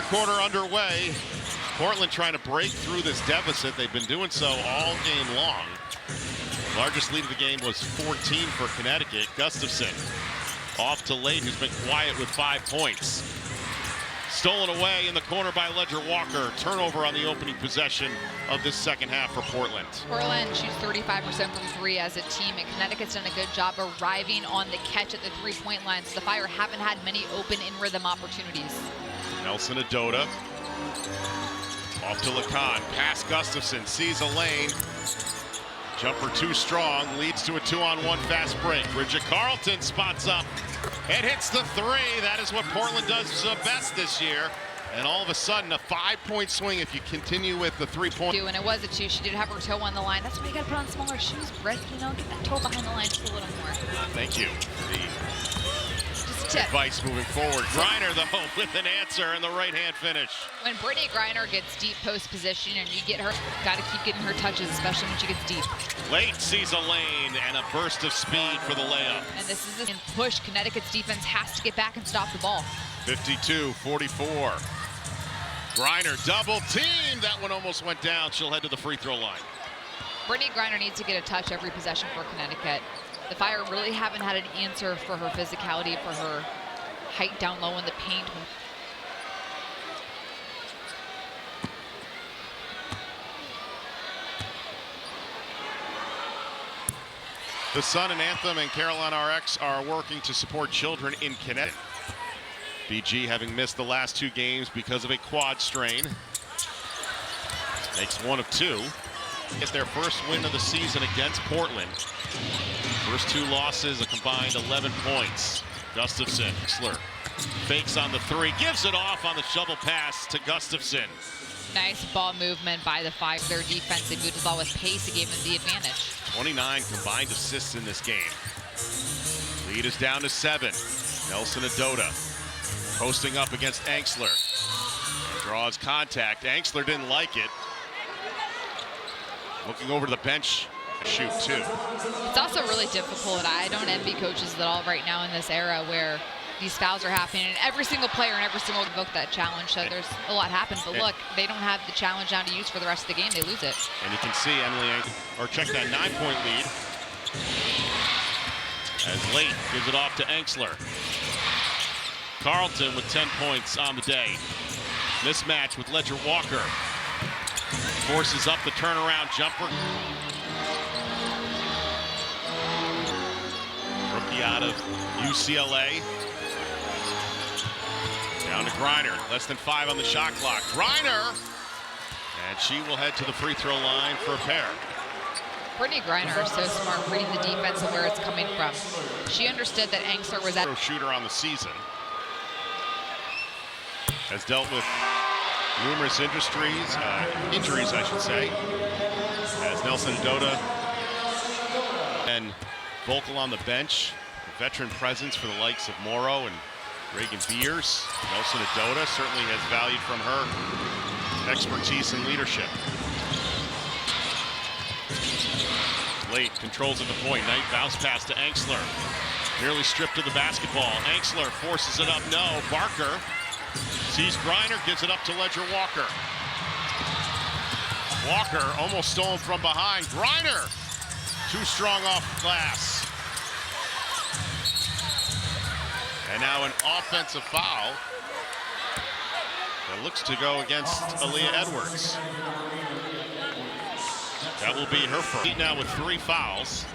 quarter underway. Portland trying to break through this deficit. They've been doing so all game long. Largest lead of the game was 14 for Connecticut. Gustafson off to Late, who's been quiet with 5 points. Stolen away in the corner by Ledger Walker. Turnover on the opening possession of this second half for Portland. Portland shoots 35% from 3 as a team, and Connecticut's done a good job arriving on the catch at the 3-point line, so the Fire haven't had many open in-rhythm opportunities. Nelson Adota off to Lacan. Pass Gustafson, sees a lane. Jumper too strong, leads to a 2-on-1 fast break. Bridget Carlton spots up and hits the 3. That is what Portland does best this year. And all of a sudden, a 5-point swing if you continue with the 3-point. And it was a 2. She did have her toe on the line. That's why you got to put on smaller shoes, Brett. You know, get that toe behind the line just a little more. Thank you for the Tip. advice moving forward. Griner, though, with an answer and the right-hand finish. When Brittany Griner gets deep post position and you get her, got to keep getting her touches, especially when she gets deep. Late sees a lane and a burst of speed for the layup. And this is a push. Connecticut's defense has to get back and stop the ball. 52-44. Griner double team. That one almost went down. She'll head to the free throw line. Brittany Griner needs to get a touch every possession for Connecticut. The Fire really haven't had an answer for her physicality, for her height down low in the paint. The Sun and Anthem and Carolina RX are working to support children in Connecticut. BG having missed the last 2 games because of a quad strain. Makes 1 of 2. Get their first win of the season against Portland. First 2 losses, a combined 11 points. Gustafson, Wexler fakes on the 3, gives it off on the shovel pass to Gustafson. Nice ball movement by the Fire. Their defense, they moved the ball with pace, it gave them the advantage. 29 combined assists in this game. Lead is down to 7. Nelson Adota posting up against Angsler. Draws contact. Angsler didn't like it. Looking over to the bench, shoot 2. It's also really difficult. I don't envy coaches at all right now in this era where these fouls are happening, and every single player and every single invoke that challenge. So there's a lot happen. But look, they don't have the challenge down to use for the rest of the game. They lose it. And you can see Emily, or check that 9-point lead. As Late gives it off to Angsler. Carlton with 10 points on the day. Mismatch with Ledger Walker. Forces up the turnaround jumper. Rookie out of UCLA. Down to Griner. Less than 5 on the shot clock. Griner! And she will head to the free throw line for a pair. Brittany Griner is so smart reading the defense and where it's coming from. She understood that Angsler was at shooter on the season. Has dealt with numerous injuries, I should say. As Nelson Adota and Volkel on the bench. A veteran presence for the likes of Morrow and Reagan Beers. Nelson Adota certainly has valued from her expertise and leadership. Late controls at the point. Nice bounce pass to Angsler. Nearly stripped of the basketball. Angsler forces it up. No. Barker sees Griner, gives it up to Ledger Walker. Walker almost stolen from behind. Griner too strong off the glass. And now an offensive foul that looks to go against Aaliyah Edwards. That will be her first. Now with 3 fouls.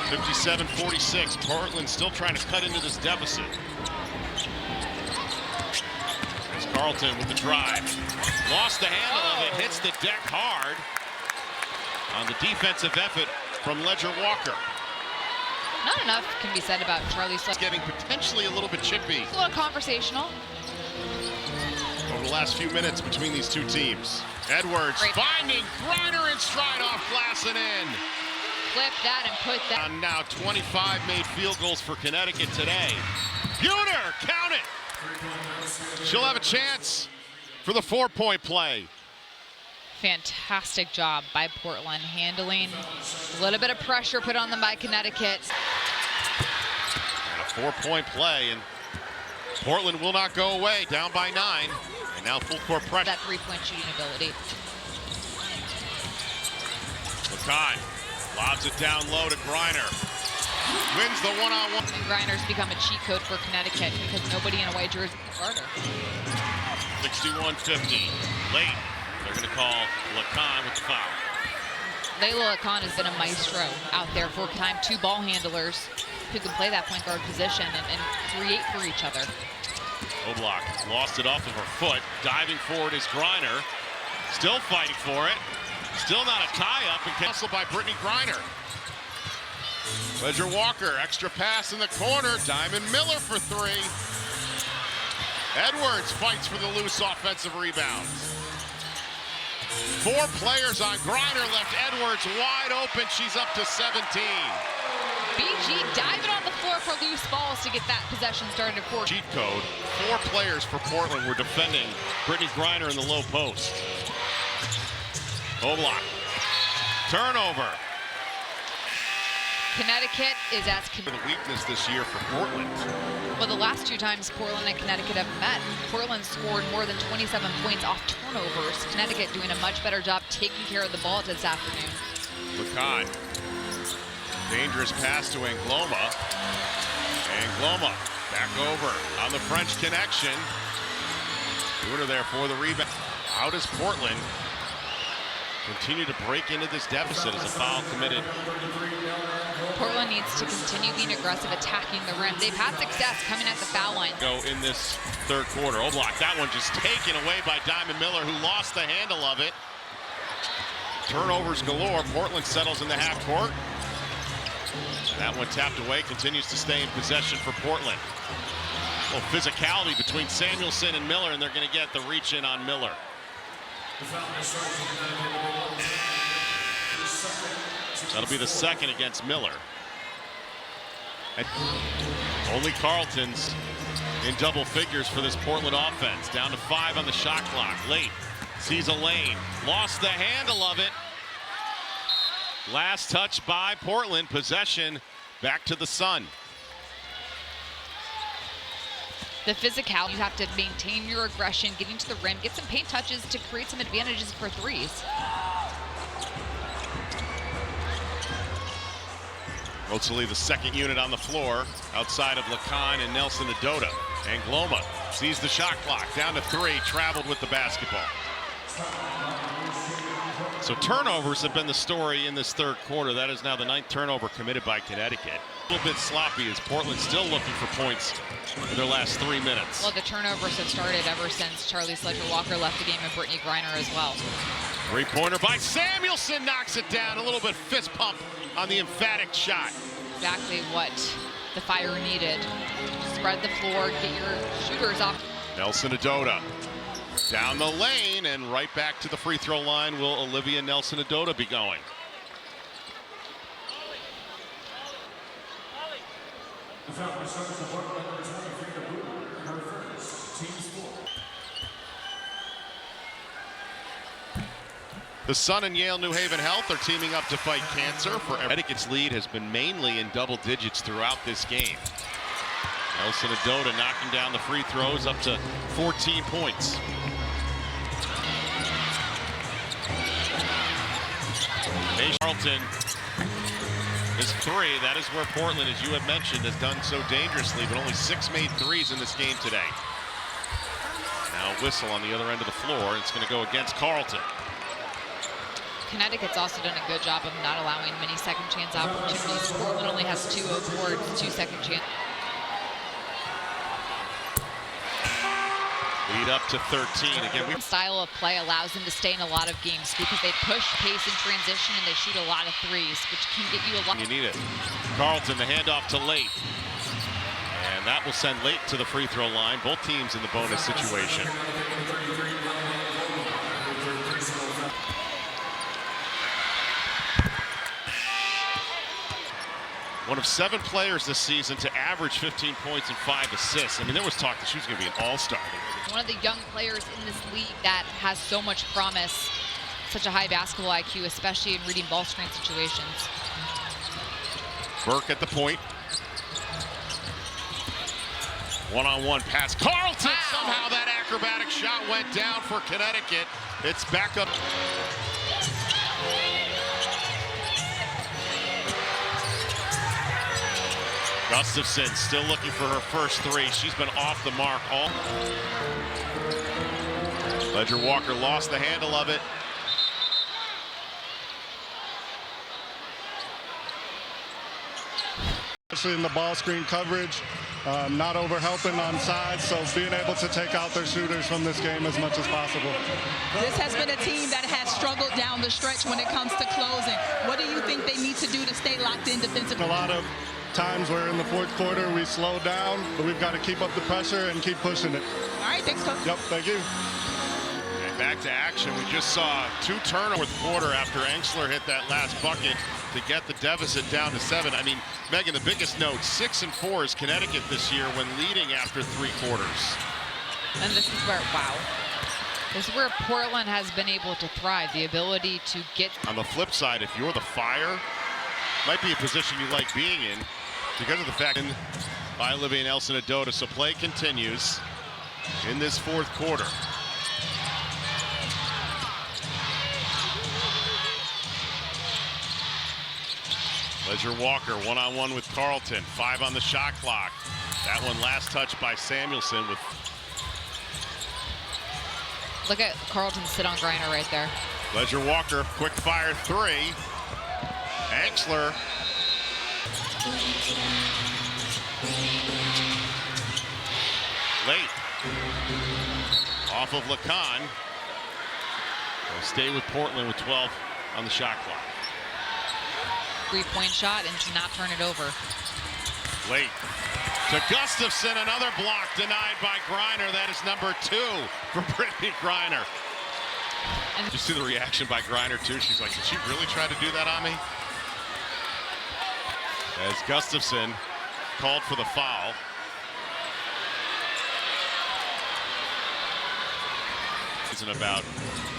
57-46. Portland still trying to cut into this deficit. There's Carlton with the drive. Lost the handle of it. Hits the deck hard on the defensive effort from Ledger Walker. Not enough can be said about Charlie Sutton. It's getting potentially a little bit chippy. It's a little conversational. Over the last few minutes between these 2 teams. Edwards finding Griner in stride off glass and in. Flip that and put that. And now 25 made field goals for Connecticut today. Buhner, count it. She'll have a chance for the 4-point play. Fantastic job by Portland handling a little bit of pressure put on them by Connecticut. And a 4-point play, and Portland will not go away, down by 9. And now full court pressure. That three-point shooting ability. LeCon lobs it down low to Griner. Wins the one-on-one. And Griner's become a cheat code for Connecticut because nobody in a white jersey can guard her. 61-50. Late. They're going to call LeCon with the foul. Layla LeCon has been a maestro out there for time. 2 ball handlers who can play that point guard position and create for each other. Oblak lost it off of her foot. Diving forward is Griner. Still fighting for it. Still not a tie-up, and canceled by Brittany Griner. Ledger Walker, extra pass in the corner. Diamond Miller for 3. Edwards fights for the loose offensive rebounds. 4 players on Griner, left Edwards wide open. She's up to 17. BG diving on the floor for loose balls to get that possession started for Cheat code. 4 players for Portland were defending Brittany Griner in the low post. Oblak. Turnover. Connecticut is as The weakness this year for Portland. well, the last 2 times Portland and Connecticut have met, Portland scored more than 27 points off turnovers. Connecticut doing a much better job taking care of the ball this afternoon. LeCon. Dangerous pass to Angloma. Angloma back over on the French connection. Bruner there for the rebound. How does Portland continue to break into this deficit as a foul committed? Portland needs to continue being aggressive, attacking the rim. They've had success coming at the foul line. Go in this 3rd quarter. Oblak, that one just taken away by Diamond Miller, who lost the handle of it. Turnovers galore. Portland settles in the half court. That one tapped away, continues to stay in possession for Portland. Well, physicality between Samuelson and Miller, and they're going to get the reach in on Miller. That'll be the 2nd against Miller. And only Carlton's in double figures for this Portland offense. Down to 5 on the shot clock. Late sees a lane, lost the handle of it. Last touch by Portland. Possession back to the Sun. The physicality, you have to maintain your aggression, getting to the rim, get some paint touches to create some advantages for 3s. Mostly the 2nd unit on the floor outside of LeCon and Nelson Adota. Angloma sees the shot clock, down to 3, traveled with the basketball. So turnovers have been the story in this 3rd quarter. That is now the 9th turnover committed by Connecticut. A little bit sloppy as Portland still looking for points in their last 3 minutes. Well, the turnovers have started ever since Charlie Sledger-Walker left the game and Brittany Griner as well. 3-pointer by Samuelson, knocks it down. A little bit fist pump on the emphatic shot. Exactly what the Fire needed. Spread the floor, get your shooters off. Nelson Adota down the lane, and right back to the free throw line will Olivia Nelson Adota be going. The Sun and Yale New Haven Health are teaming up to fight cancer. Connecticut's lead has been mainly in double digits throughout this game. Nelson Adota knocking down the free throws up to 14 points. Carlton is 3. That is where Portland, as you have mentioned, has done so dangerously, but only 6 made 3s in this game today. Now whistle on the other end of the floor. It's going to go against Carlton. Connecticut's also done a good job of not allowing many second chance opportunities. Portland only has 2 boards, 2 second chance. Lead up to 13. Again, style of play allows them to stay in a lot of games because they push, pace, and transition, and they shoot a lot of 3s, which can get you a lot. You need it. Carlton, the handoff to Late. And that will send Late to the free throw line. Both teams in the bonus situation. One of 7 players this season to average 15 points and 5 assists. I mean, there was talk that she was going to be an all-star. One of the young players in this league that has so much promise, such a high basketball IQ, especially in reading ball screen situations. Burke at the point. One-on-one pass. Carlton! Wow. Somehow that acrobatic shot went down for Connecticut. It's back up. Gustafson still looking for her first three. She's been off the mark all. Ledger Walker lost the handle of it. Especially in the ball screen coverage, not over helping on sides, so being able to take out their shooters from this game as much as possible. This has been a team that has struggled down the stretch when it comes to closing. What do you think they need to do to stay locked in defensively? A lot of times where in the fourth quarter we slow down, but we've got to keep up the pressure and keep pushing it. All right, thanks, Coach. Yep, thank you. And back to action. We just saw 2 turnovers fourth quarter after Enxler hit that last bucket to get the deficit down to 7. I mean, Megan, the biggest note, 6-4 is Connecticut this year when leading after 3 quarters. And this is where, wow. This is where Portland has been able to thrive. The ability to get. On the flip side, if you're the Fire, might be a position you like being in because of the fact by Olivia Nelson-Adota. So play continues in this fourth quarter. Ledger Walker one-on-one with Carlton. 5 on the shot clock. That one last touch by Samuelson with. Look at Carlton sit on Griner right there. Ledger Walker, quick fire 3. Enxler. Late. Off of Lacan. They'll stay with Portland with 12 on the shot clock. 3-point shot and to not turn it over. Late. To Gustafson, another block denied by Griner. That is number 2 for Brittany Griner. And you see the reaction by Griner too? She's like, did she really try to do that on me? As Gustafson called for the foul. Isn't about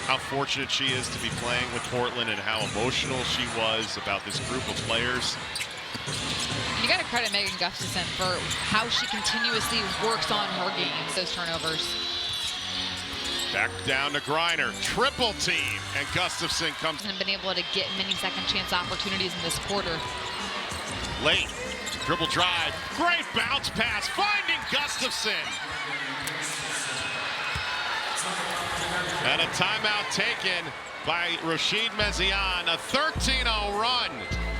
how fortunate she is to be playing with Portland and how emotional she was about this group of players. you got to credit Megan Gustafson for how she continuously works on her game, those turnovers. Back down to Griner, triple team, and Gustafson comes. And been able to get many second chance opportunities in this quarter. Late, dribble drive, great bounce pass, finding Gustafson. And a timeout taken by Rashid Mezian, a 13-0 run.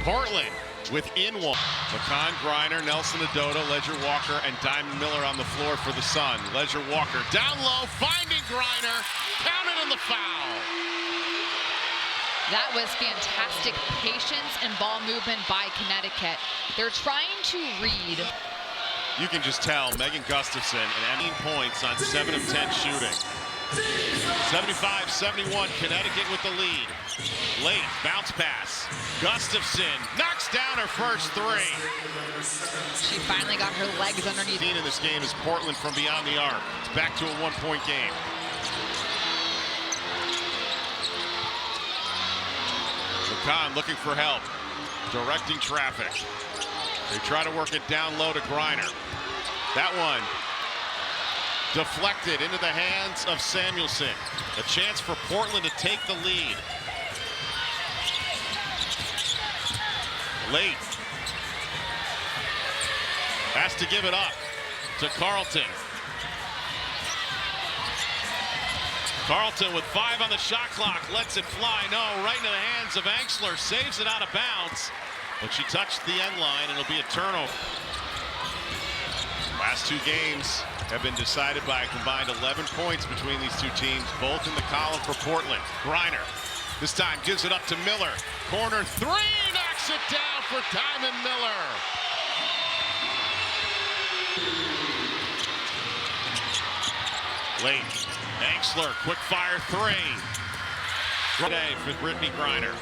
Portland within 1. Lacan, Griner, Nelson-Adota, Ledger Walker, and Diamond Miller on the floor for the Sun. Ledger Walker down low, finding Griner, counted in the foul. That was fantastic patience and ball movement by Connecticut. They're trying to read. You can just tell Megan Gustafson and 18 points on 7 of 10 shooting. 75-71, Connecticut with the lead. Late, bounce pass. Gustafson knocks down her first 3. She finally got her legs underneath. In this game is Portland from beyond the arc. It's back to a 1-point game. Lacan looking for help, directing traffic. They try to work it down low to Griner. That one deflected into the hands of Samuelson. A chance for Portland to take the lead. Late. Has to give it up to Carlton. Carlton with 5 on the shot clock, lets it fly. No, right into the hands of Enxler, saves it out of bounds. But she touched the end line, and it'll be a turnover. Last 2 games have been decided by a combined 11 points between these 2 teams, both in the column for Portland. Griner, this time gives it up to Miller. Corner 3, knocks it down for Diamond Miller. Late, Enxler, quick fire 3. Today for Brittany Griner.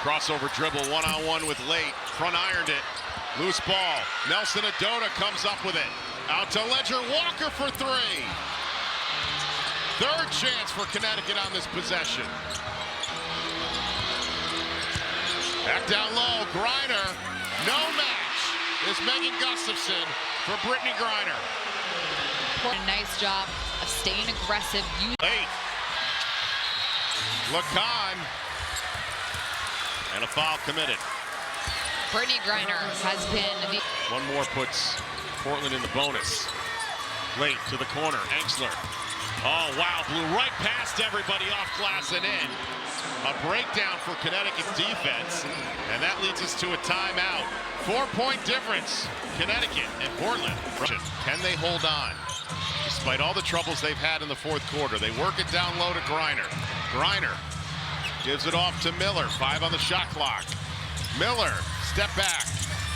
Crossover dribble, one-on-one with Late. Front ironed it. Loose ball. Nelson-Adota comes up with it. Out to Ledger Walker for 3. Third chance for Connecticut on this possession. Back down low, Griner. No match is Megan Gustafson for Brittany Griner. A nice job of staying aggressive. Late. Lacan. And a foul committed. Brittany Griner has been the... One more puts Portland in the bonus. Late to the corner, Enxler. Oh, wow, blew right past everybody off glass and in. A breakdown for Connecticut's defense, and that leads us to a timeout. 4-point difference, Connecticut and Portland. Can they hold on? Despite all the troubles they've had in the fourth quarter, they work it down low to Griner. Griner gives it off to Miller, 5 on the shot clock. Miller, step back,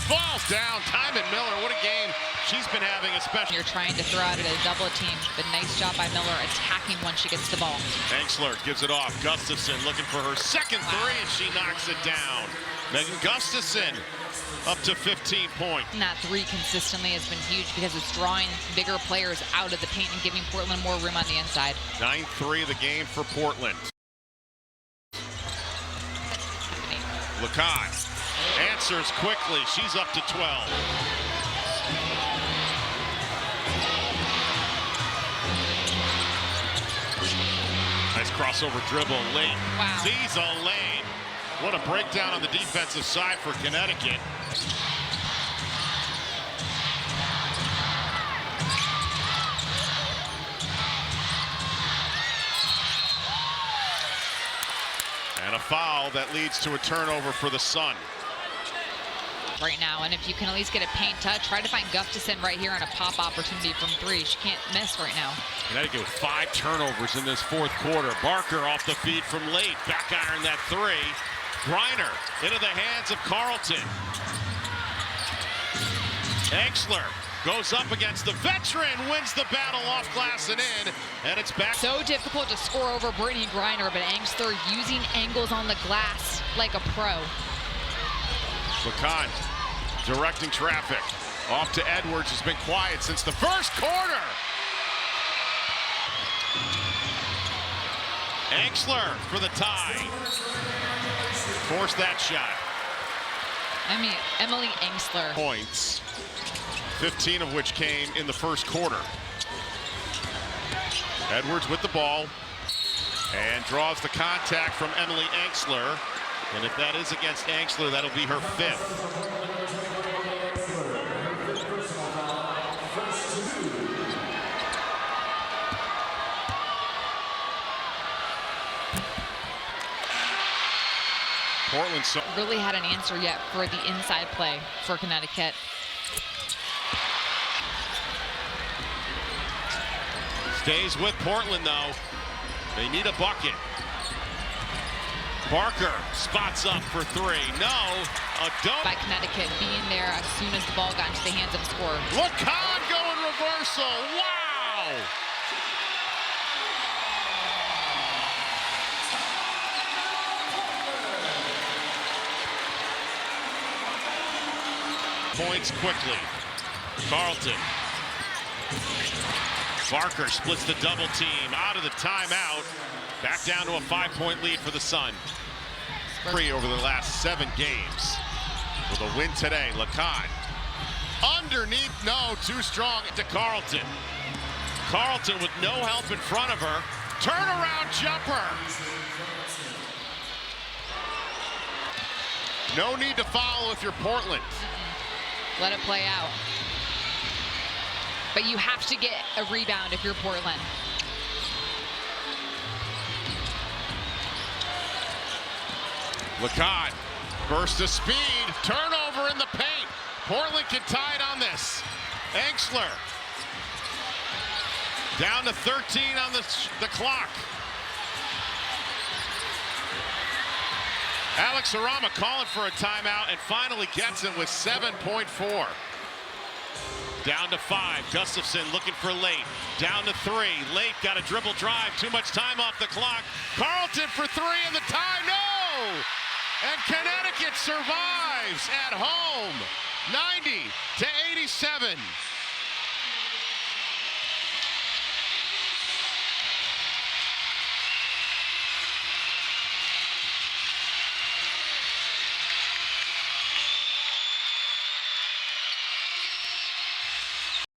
falls down. Timon Miller, what a game she's been having, especially. You're trying to throw out at a double team, but nice job by Miller attacking when she gets the ball. Enxler gives it off. Gustafson looking for her second three, and she knocks it down. Megan Gustafson up to 15 points. And that three consistently has been huge because it's drawing bigger players out of the paint and giving Portland more room on the inside. 9-3 of the game for Portland. Lacan answers quickly. She's up to 12. Nice crossover dribble late. Wow. Ziza Lane. What a breakdown on the defensive side for Connecticut. And a foul that leads to a turnover for the Sun. Right now, and if you can at least get a paint touch, try to find Gustafson right here on a pop opportunity from three. She can't miss right now. Connecticut with 5 turnovers in this fourth quarter. Barker off the feed from late. Back iron that three. Griner into the hands of Carlton. Enxler goes up against the veteran, wins the battle off glass and in, and it's back. So difficult to score over Brittany Griner, but Enxler using angles on the glass like a pro. Lacan directing traffic. Off to Edwards, has been quiet since the first quarter. Enxler for the tie. Forced that shot. I mean, Emily Enxler. Points, 15 of which came in the first quarter. Edwards with the ball and draws the contact from Emily Enxler. And if that is against Enxler, that'll be her 5th. Portland really had an answer yet for the inside play for Connecticut. Stays with Portland, though. They need a bucket. Barker spots up for three. No, a dunk. By Connecticut being there as soon as the ball got into the hands of the scorer. Lacan going reversal. Wow! Points quickly. Carlton. Barker splits the double team out of the timeout. Back down to a 5-point lead for the Sun. 3 over the last 7 games. With a win today, Lacan. Underneath, no, too strong to Carlton. Carlton with no help in front of her. Turnaround jumper. No need to foul if you're Portland. Let it play out. But you have to get a rebound if you're Portland. Lacan, burst of speed, turnover in the paint. Portland can tie it on this. Enxler, down to 13 on the clock. Alex Arama calling for a timeout and finally gets it with 7.4. Down to 5. Gustafson looking for late. Down to 3. Late got a dribble drive. Too much time off the clock. Carlton for 3 and the tie. No! And Connecticut survives at home. 90-87.